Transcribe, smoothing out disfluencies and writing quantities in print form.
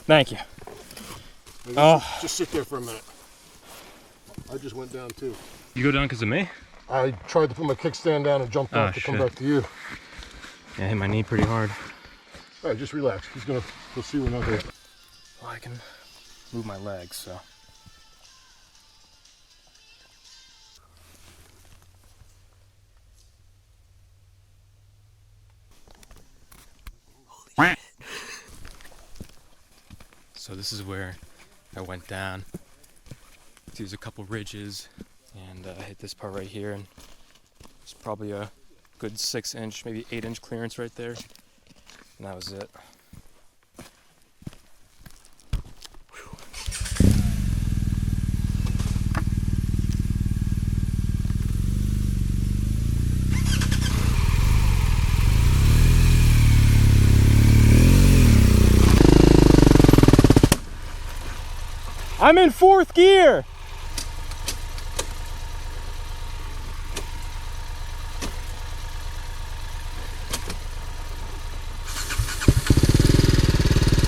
Thank you. Just sit there for a minute. I just went down too. You go down because of me? I tried to put my kickstand down and jumped off to come back to you. Yeah, I hit my knee pretty hard. All right, just relax. He'll see we're not here. Well, I can move my legs, so. Holy shit. So this is where I went down. There's a couple ridges, and I hit this part right here, and it's probably a good 6-inch, maybe 8-inch clearance right there, and that was it. I'm in 4th gear!